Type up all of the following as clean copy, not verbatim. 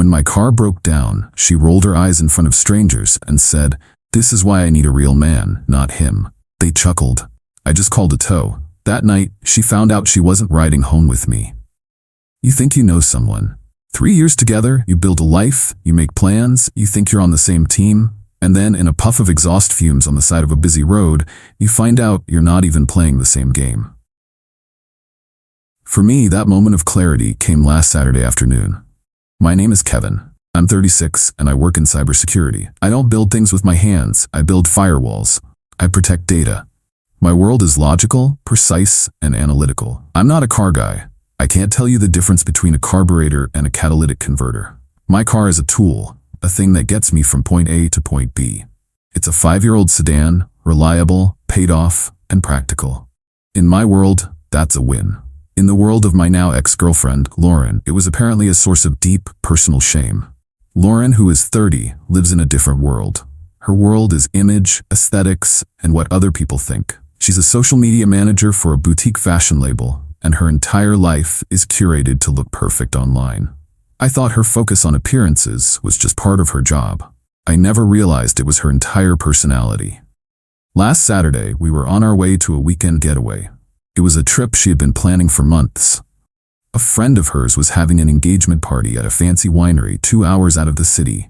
When my car broke down, she rolled her eyes in front of strangers and said, "This is why I need a real man, not him." They chuckled. I just called a tow. That night, she found out she wasn't riding home with me. You think you know someone. 3 years together, you build a life, you make plans, you think you're on the same team, and then in a puff of exhaust fumes on the side of a busy road, you find out you're not even playing the same game. For me, that moment of clarity came last Saturday afternoon. My name is Kevin. I'm 36 and I work in cybersecurity. I don't build things with my hands, I build firewalls. I protect data. My world is logical, precise, and analytical. I'm not a car guy. I can't tell you the difference between a carburetor and a catalytic converter. My car is a tool, a thing that gets me from point A to point B. It's a 5-year-old sedan, reliable, paid off, and practical. In my world, that's a win. In the world of my now ex-girlfriend, Lauren, it was apparently a source of deep, personal shame. Lauren, who is 30, lives in a different world. Her world is image, aesthetics, and what other people think. She's a social media manager for a boutique fashion label, and her entire life is curated to look perfect online. I thought her focus on appearances was just part of her job. I never realized it was her entire personality. Last Saturday, we were on our way to a weekend getaway. It was a trip she had been planning for months. A friend of hers was having an engagement party at a fancy winery 2 hours out of the city.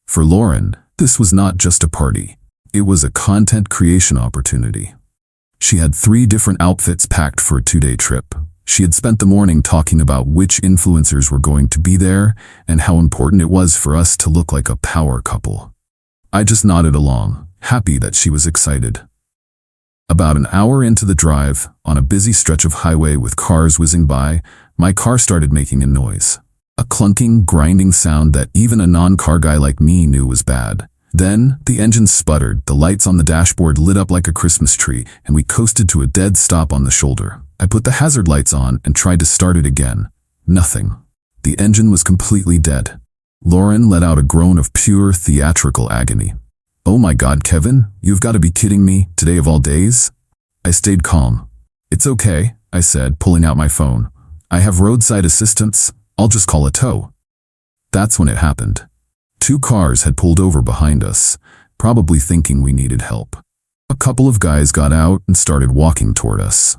For Lauren, this was not just a party. It was a content creation opportunity. She had 3 different outfits packed for a 2-day trip. She had spent the morning talking about which influencers were going to be there and how important it was for us to look like a power couple. I just nodded along, happy that she was excited. About an hour into the drive, on a busy stretch of highway with cars whizzing by, my car started making a noise. A clunking, grinding sound that even a non-car guy like me knew was bad. Then, the engine sputtered, the lights on the dashboard lit up like a Christmas tree, and we coasted to a dead stop on the shoulder. I put the hazard lights on and tried to start it again. Nothing. The engine was completely dead. Lauren let out a groan of pure theatrical agony. "Oh my God, Kevin, you've got to be kidding me, today of all days?" I stayed calm. "It's okay," I said, pulling out my phone. "I have roadside assistance, I'll just call a tow." That's when it happened. 2 cars had pulled over behind us, probably thinking we needed help. A couple of guys got out and started walking toward us.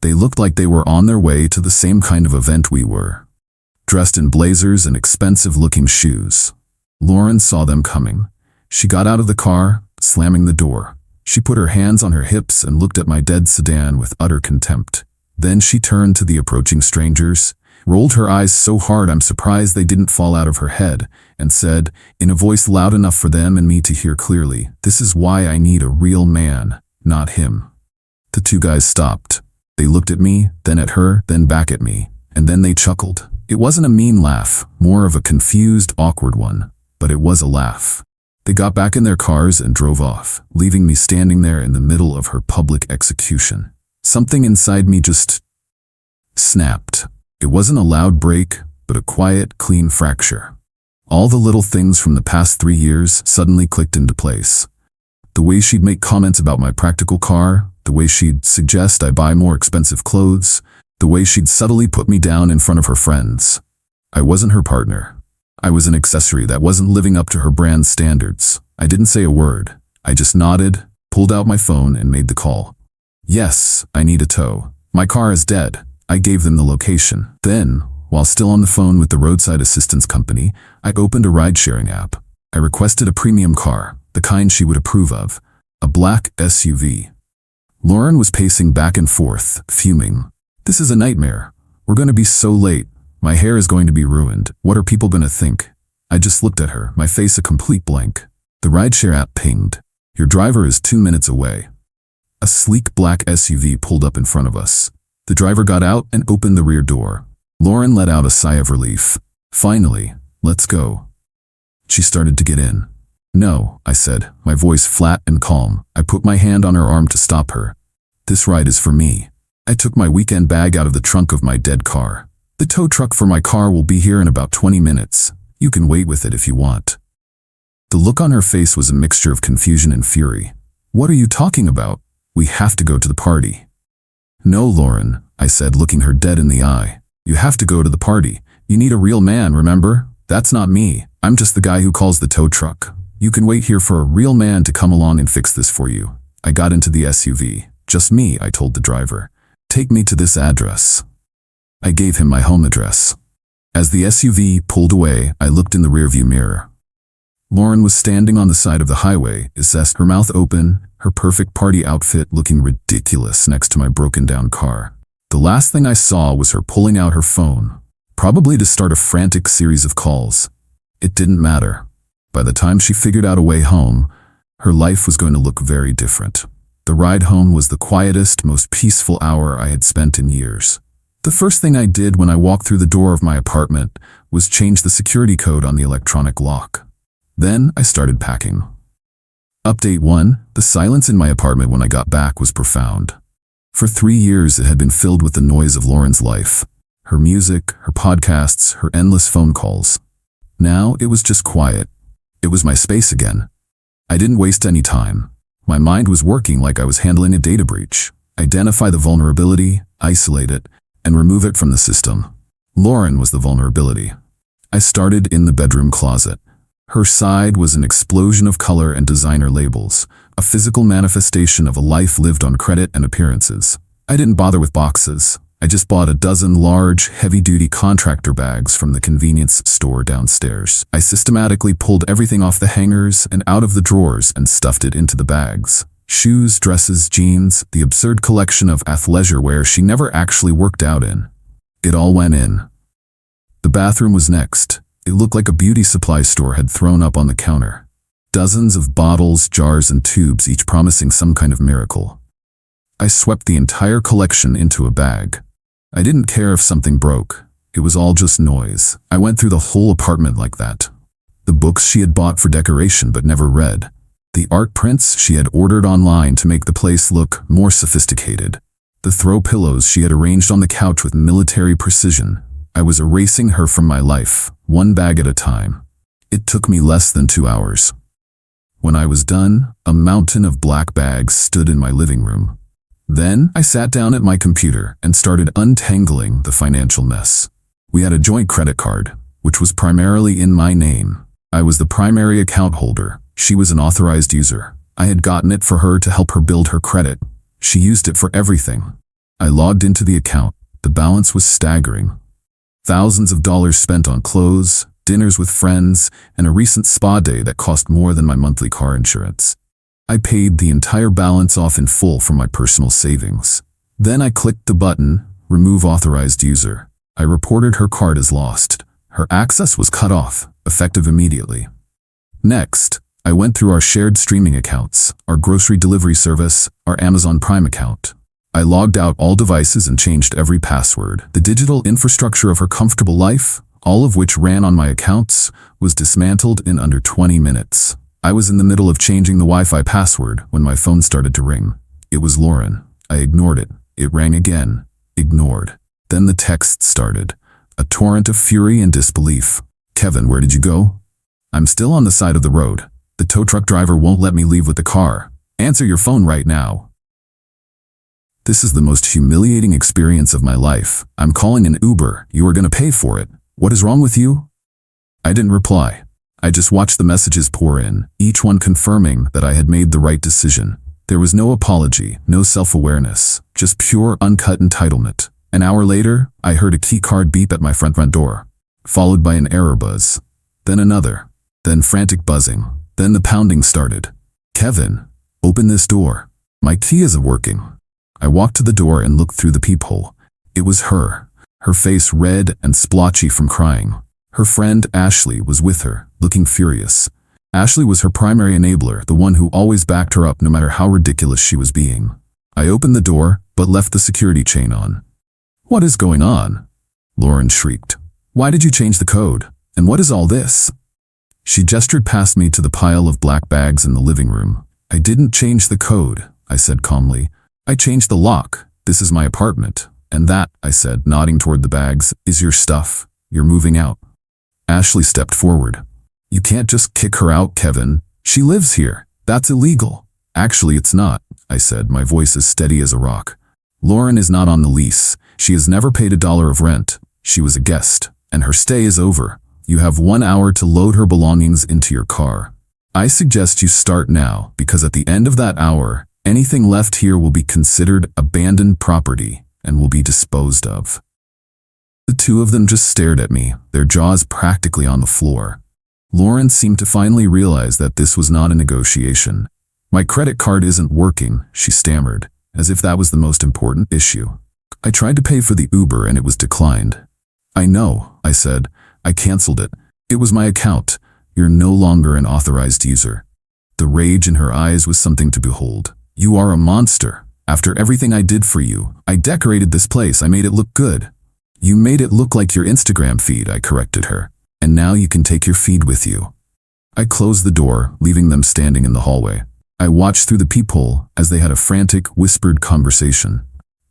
They looked like they were on their way to the same kind of event we were, dressed in blazers and expensive-looking shoes. Lauren saw them coming. She got out of the car, slamming the door. She put her hands on her hips and looked at my dead sedan with utter contempt. Then she turned to the approaching strangers, rolled her eyes so hard I'm surprised they didn't fall out of her head, and said, in a voice loud enough for them and me to hear clearly, "This is why I need a real man, not him." The 2 guys stopped. They looked at me, then at her, then back at me, and then they chuckled. It wasn't a mean laugh, more of a confused, awkward one, but it was a laugh. They got back in their cars and drove off, leaving me standing there in the middle of her public execution. Something inside me just snapped. It wasn't a loud break, but a quiet, clean fracture. All the little things from the past 3 years suddenly clicked into place. The way she'd make comments about my practical car, the way she'd suggest I buy more expensive clothes, the way she'd subtly put me down in front of her friends. I wasn't her partner. I was an accessory that wasn't living up to her brand standards. I didn't say a word. I just nodded, pulled out my phone, and made the call. "Yes, I need a tow. My car is dead." I gave them the location. Then, while still on the phone with the roadside assistance company, I opened a ride-sharing app. I requested a premium car, the kind she would approve of, a black SUV. Lauren was pacing back and forth, fuming. "This is a nightmare. We're going to be so late. My hair is going to be ruined. What are people going to think?" I just looked at her, my face a complete blank. The rideshare app pinged. "Your driver is 2 minutes away." A sleek black SUV pulled up in front of us. The driver got out and opened the rear door. Lauren let out a sigh of relief. "Finally, let's go." She started to get in. "No," I said, my voice flat and calm. I put my hand on her arm to stop her. "This ride is for me." I took my weekend bag out of the trunk of my dead car. "The tow truck for my car will be here in about 20 minutes. You can wait with it if you want." The look on her face was a mixture of confusion and fury. "What are you talking about? We have to go to the party." "No, Lauren," I said, looking her dead in the eye. "You have to go to the party. You need a real man, remember? That's not me. I'm just the guy who calls the tow truck. You can wait here for a real man to come along and fix this for you. I got into the SUV. Just me, I told the driver. Take me to this address. I gave him my home address. As the SUV pulled away, I looked in the rearview mirror. Lauren was standing on the side of the highway, her mouth open, her perfect party outfit looking ridiculous next to my broken-down car. The last thing I saw was her pulling out her phone, probably to start a frantic series of calls. It didn't matter. By the time she figured out a way home, her life was going to look very different. The ride home was the quietest, most peaceful hour I had spent in years. The first thing I did when I walked through the door of my apartment was change the security code on the electronic lock. Then I started packing. Update 1. The silence in my apartment when I got back was profound. For 3 years it had been filled with the noise of Lauren's life. Her music, her podcasts, her endless phone calls. Now it was just quiet. It was my space again. I didn't waste any time. My mind was working like I was handling a data breach. Identify the vulnerability, isolate it, and remove it from the system. Lauren was the vulnerability. I started in the bedroom closet. Her side was an explosion of color and designer labels, a physical manifestation of a life lived on credit and appearances. I didn't bother with boxes. I just bought a dozen large, heavy-duty contractor bags from the convenience store downstairs. I systematically pulled everything off the hangers and out of the drawers and stuffed it into the bags. Shoes, dresses, jeans, the absurd collection of athleisure wear she never actually worked out in. It all went in. The bathroom was next. It looked like a beauty supply store had thrown up on the counter. Dozens of bottles, jars, and tubes, each promising some kind of miracle. I swept the entire collection into a bag. I didn't care if something broke. It was all just noise. I went through the whole apartment like that. The books she had bought for decoration but never read. The art prints she had ordered online to make the place look more sophisticated. The throw pillows she had arranged on the couch with military precision. I was erasing her from my life, one bag at a time. It took me less than 2 hours. When I was done, a mountain of black bags stood in my living room. Then I sat down at my computer and started untangling the financial mess. We had a joint credit card, which was primarily in my name. I was the primary account holder. She was an authorized user. I had gotten it for her to help her build her credit. She used it for everything. I logged into the account. The balance was staggering. Thousands of dollars spent on clothes, dinners with friends, and a recent spa day that cost more than my monthly car insurance. I paid the entire balance off in full from my personal savings. Then I clicked the button, Remove Authorized User. I reported her card as lost. Her access was cut off, effective immediately. Next, I went through our shared streaming accounts, our grocery delivery service, our Amazon Prime account. I logged out all devices and changed every password. The digital infrastructure of her comfortable life, all of which ran on my accounts, was dismantled in under 20 minutes. I was in the middle of changing the Wi-Fi password when my phone started to ring. It was Lauren. I ignored it. It rang again. Ignored. Then the text started. A torrent of fury and disbelief. Kevin, where did you go? I'm still on the side of the road. The tow truck driver won't let me leave with the car. Answer your phone right now. This is the most humiliating experience of my life. I'm calling an Uber. You are going to pay for it. What is wrong with you? I didn't reply. I just watched the messages pour in, each one confirming that I had made the right decision. There was no apology, no self-awareness, just pure uncut entitlement. An hour later, I heard a key card beep at my front door, followed by an error buzz, then another, then frantic buzzing, then the pounding started. Kevin, open this door. My key isn't working. I walked to the door and looked through the peephole. It was her face red and splotchy from crying. Her friend Ashley was with her, looking furious. Ashley was her primary enabler, the one who always backed her up no matter how ridiculous she was being. I opened the door, but left the security chain on. What is going on? Lauren shrieked. Why did you change the code? And what is all this? She gestured past me to the pile of black bags in the living room. I didn't change the code, I said calmly. I changed the lock. This is my apartment. And that, I said, nodding toward the bags, is your stuff. You're moving out. Ashley stepped forward. You can't just kick her out, Kevin. She lives here. That's illegal. Actually, it's not, I said, my voice as steady as a rock. Lauren is not on the lease. She has never paid $1 of rent. She was a guest, and her stay is over. You have 1 hour to load her belongings into your car. I suggest you start now, because at the end of that hour, anything left here will be considered abandoned property and will be disposed of." The two of them just stared at me, their jaws practically on the floor. Lauren seemed to finally realize that this was not a negotiation. "My credit card isn't working," she stammered, as if that was the most important issue. "I tried to pay for the Uber and it was declined." "I know," I said. "I canceled it. It was my account. You're no longer an authorized user." The rage in her eyes was something to behold. "You are a monster. After everything I did for you, I decorated this place. I made it look good." "You made it look like your Instagram feed," I corrected her. "And now you can take your feed with you." I closed the door, leaving them standing in the hallway. I watched through the peephole as they had a frantic, whispered conversation.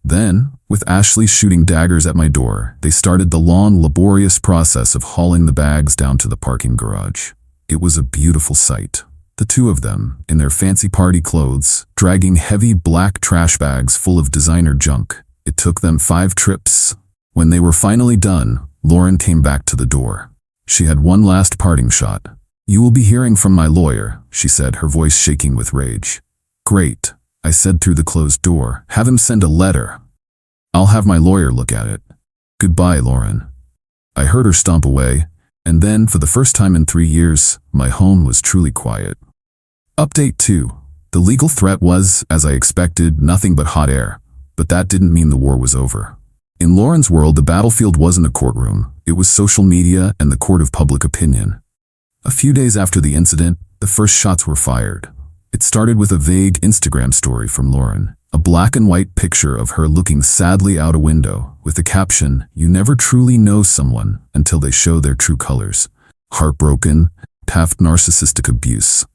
Then, with Ashley shooting daggers at my door, they started the long, laborious process of hauling the bags down to the parking garage. It was a beautiful sight. The two of them, in their fancy party clothes, dragging heavy black trash bags full of designer junk. It took them 5 trips. When they were finally done, Lauren came back to the door. She had one last parting shot. "You will be hearing from my lawyer," she said, her voice shaking with rage. "Great," I said through the closed door. "Have him send a letter. I'll have my lawyer look at it. Goodbye, Lauren." I heard her stomp away, and then, for the first time in 3 years, my home was truly quiet. Update 2. The legal threat was, as I expected, nothing but hot air, but that didn't mean the war was over. In Lauren's world, the battlefield wasn't a courtroom. It was social media and the court of public opinion. A few days after the incident, the first shots were fired. It started with a vague Instagram story from Lauren, a black and white picture of her looking sadly out a window, with the caption, "You never truly know someone until they show their true colors. Heartbroken, Taft narcissistic abuse."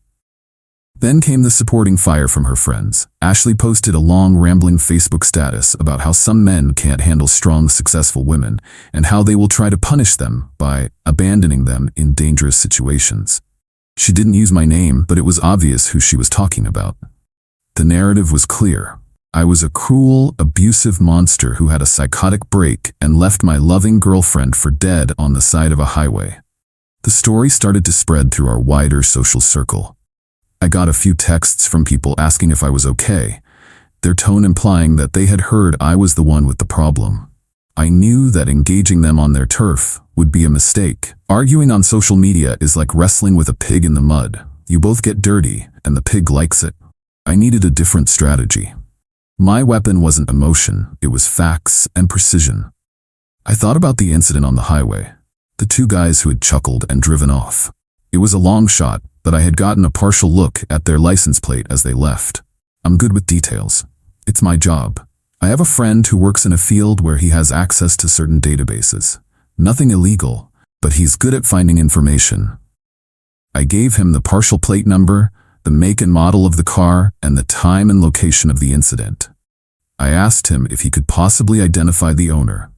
Then came the supporting fire from her friends. Ashley posted a long, rambling Facebook status about how some men can't handle strong, successful women, and how they will try to punish them by abandoning them in dangerous situations. She didn't use my name, but it was obvious who she was talking about. The narrative was clear. I was a cruel, abusive monster who had a psychotic break and left my loving girlfriend for dead on the side of a highway. The story started to spread through our wider social circle. I got a few texts from people asking if I was okay, their tone implying that they had heard I was the one with the problem. I knew that engaging them on their turf would be a mistake. Arguing on social media is like wrestling with a pig in the mud. You both get dirty, and the pig likes it. I needed a different strategy. My weapon wasn't emotion, it was facts and precision. I thought about the incident on the highway, the 2 guys who had chuckled and driven off. It was a long shot, but I had gotten a partial look at their license plate as they left. I'm good with details. It's my job. I have a friend who works in a field where he has access to certain databases. Nothing illegal, but he's good at finding information. I gave him the partial plate number, the make and model of the car, and the time and location of the incident. I asked him if he could possibly identify the owner.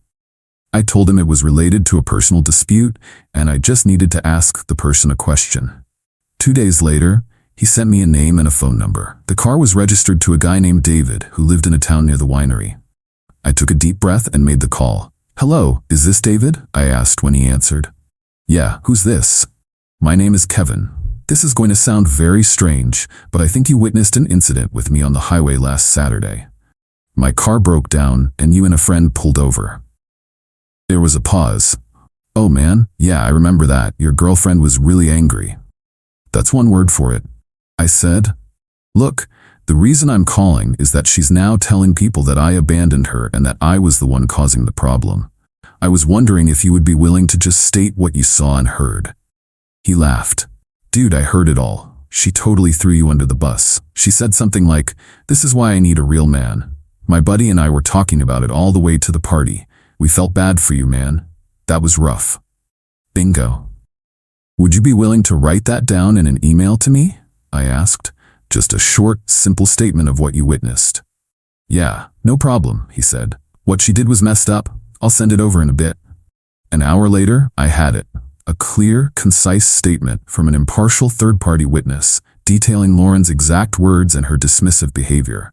I told him it was related to a personal dispute, and I just needed to ask the person a question. 2 days later, he sent me a name and a phone number. The car was registered to a guy named David who lived in a town near the winery. I took a deep breath and made the call. "Hello, is this David?" I asked when he answered. "Yeah, who's this?" "My name is Kevin. This is going to sound very strange, but I think you witnessed an incident with me on the highway last Saturday. My car broke down and you and a friend pulled over." There was a pause. "Oh man, yeah, I remember that. Your girlfriend was really angry." "That's one word for it," I said. "Look, the reason I'm calling is that she's now telling people that I abandoned her and that I was the one causing the problem. I was wondering if you would be willing to just state what you saw and heard." He laughed. "Dude, I heard it all. She totally threw you under the bus. She said something like, 'This is why I need a real man.' My buddy and I were talking about it all the way to the party. We felt bad for you, man. That was rough." Bingo. "Would you be willing to write that down in an email to me?" I asked. "Just a short, simple statement of what you witnessed." "Yeah, no problem," he said. "What she did was messed up. I'll send it over in a bit." An hour later, I had it. A clear, concise statement from an impartial third-party witness, detailing Lauren's exact words and her dismissive behavior.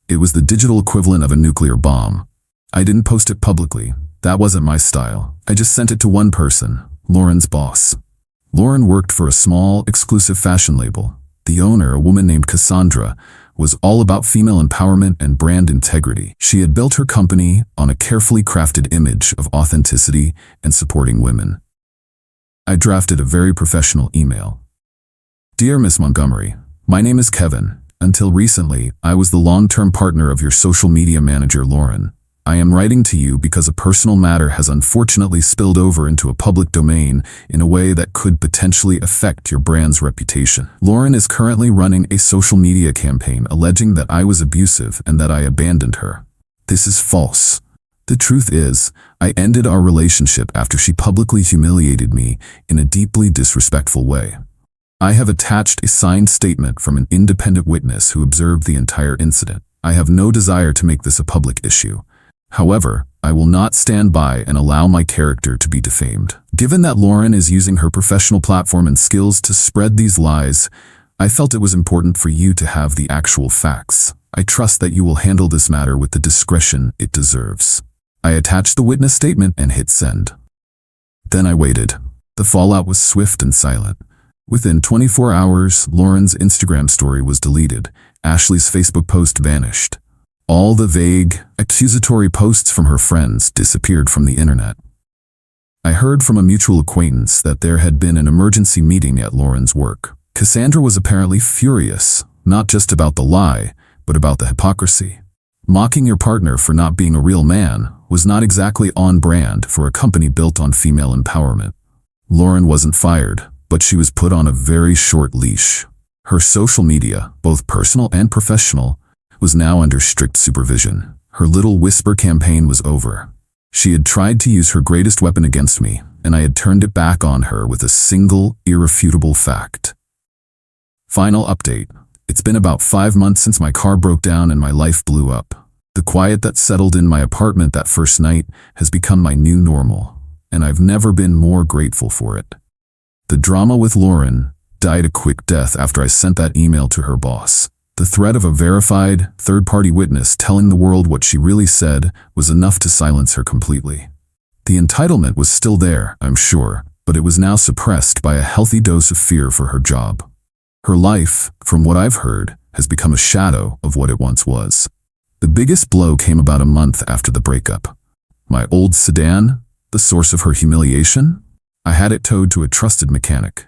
It was the digital equivalent of a nuclear bomb. I didn't post it publicly. That wasn't my style. I just sent it to one person, Lauren's boss. Lauren worked for a small, exclusive fashion label. The owner, a woman named Cassandra, was all about female empowerment and brand integrity. She had built her company on a carefully crafted image of authenticity and supporting women. I drafted a very professional email. Dear Miss Montgomery, my name is Kevin. Until recently, I was the long-term partner of your social media manager, Lauren. I am writing to you because a personal matter has unfortunately spilled over into a public domain in a way that could potentially affect your brand's reputation. Lauren is currently running a social media campaign alleging that I was abusive and that I abandoned her. This is false. The truth is, I ended our relationship after she publicly humiliated me in a deeply disrespectful way. I have attached a signed statement from an independent witness who observed the entire incident. I have no desire to make this a public issue. However, I will not stand by and allow my character to be defamed. Given that Lauren is using her professional platform and skills to spread these lies, I felt it was important for you to have the actual facts. I trust that you will handle this matter with the discretion it deserves. I attached the witness statement and hit send. Then I waited. The fallout was swift and silent. Within 24 hours, Lauren's Instagram story was deleted. Ashley's Facebook post vanished. All the vague, accusatory posts from her friends disappeared from the internet. I heard from a mutual acquaintance that there had been an emergency meeting at Lauren's work. Cassandra was apparently furious, not just about the lie, but about the hypocrisy. Mocking your partner for not being a real man was not exactly on brand for a company built on female empowerment. Lauren wasn't fired, but she was put on a very short leash. Her social media, both personal and professional, was now under strict supervision. Her little whisper campaign was over. She had tried to use her greatest weapon against me, and I had turned it back on her with a single, irrefutable fact. Final update. It's been about 5 months since my car broke down and my life blew up. The quiet that settled in my apartment that first night has become my new normal, and I've never been more grateful for it. The drama with Lauren died a quick death after I sent that email to her boss. The threat of a verified, third-party witness telling the world what she really said was enough to silence her completely. The entitlement was still there, I'm sure, but it was now suppressed by a healthy dose of fear for her job. Her life, from what I've heard, has become a shadow of what it once was. The biggest blow came about a month after the breakup. My old sedan, the source of her humiliation, I had it towed to a trusted mechanic.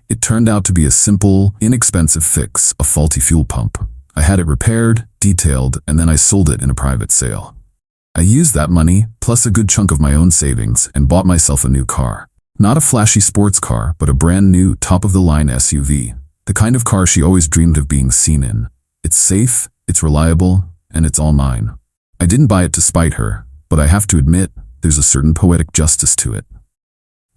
It turned out to be a simple, inexpensive fix, a faulty fuel pump. I had it repaired, detailed, and then I sold it in a private sale. I used that money, plus a good chunk of my own savings, and bought myself a new car. Not a flashy sports car, but a brand new, top-of-the-line SUV. The kind of car she always dreamed of being seen in. It's safe, it's reliable, and it's all mine. I didn't buy it to spite her, but I have to admit, there's a certain poetic justice to it.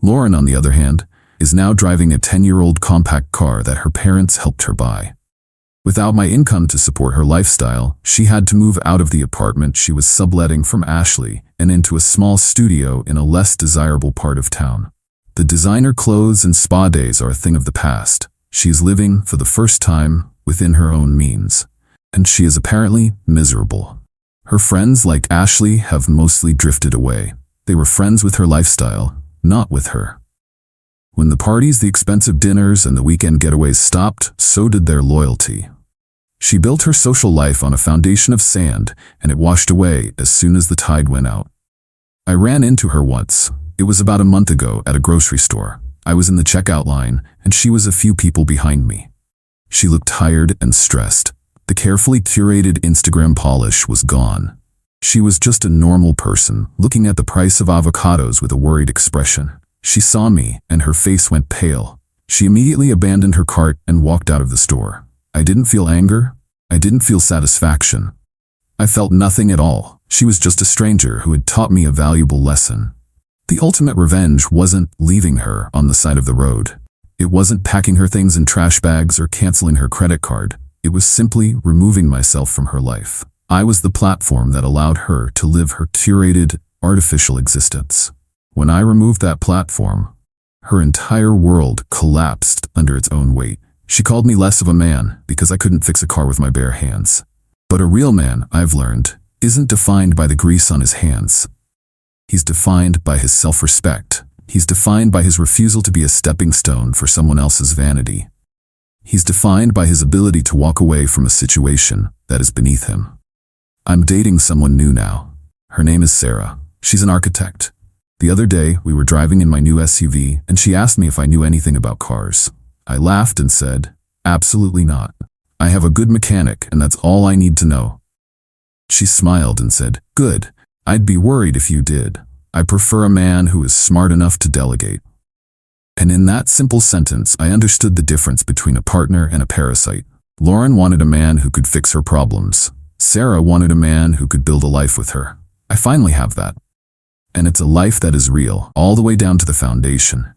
Lauren, on the other hand, is now driving a 10-year-old compact car that her parents helped her buy. Without my income to support her lifestyle, she had to move out of the apartment she was subletting from Ashley and into a small studio in a less desirable part of town. The designer clothes and spa days are a thing of the past. She is living, for the first time, within her own means. And she is apparently miserable. Her friends, like Ashley, have mostly drifted away. They were friends with her lifestyle, not with her. When the parties, the expensive dinners, and the weekend getaways stopped, so did their loyalty. She built her social life on a foundation of sand, and it washed away as soon as the tide went out. I ran into her once. It was about a month ago at a grocery store. I was in the checkout line, and she was a few people behind me. She looked tired and stressed. The carefully curated Instagram polish was gone. She was just a normal person, looking at the price of avocados with a worried expression. She saw me, and her face went pale. She immediately abandoned her cart and walked out of the store. I didn't feel anger. I didn't feel satisfaction. I felt nothing at all. She was just a stranger who had taught me a valuable lesson. The ultimate revenge wasn't leaving her on the side of the road. It wasn't packing her things in trash bags or canceling her credit card. It was simply removing myself from her life. I was the platform that allowed her to live her curated, artificial existence. When I removed that platform, her entire world collapsed under its own weight. She called me less of a man because I couldn't fix a car with my bare hands. But a real man, I've learned, isn't defined by the grease on his hands. He's defined by his self-respect. He's defined by his refusal to be a stepping stone for someone else's vanity. He's defined by his ability to walk away from a situation that is beneath him. I'm dating someone new now. Her name is Sarah. She's an architect. The other day, we were driving in my new SUV, and she asked me if I knew anything about cars. I laughed and said, "Absolutely not. I have a good mechanic, and that's all I need to know." She smiled and said, "Good. I'd be worried if you did. I prefer a man who is smart enough to delegate." And in that simple sentence, I understood the difference between a partner and a parasite. Lauren wanted a man who could fix her problems. Sarah wanted a man who could build a life with her. I finally have that. And it's a life that is real, all the way down to the foundation.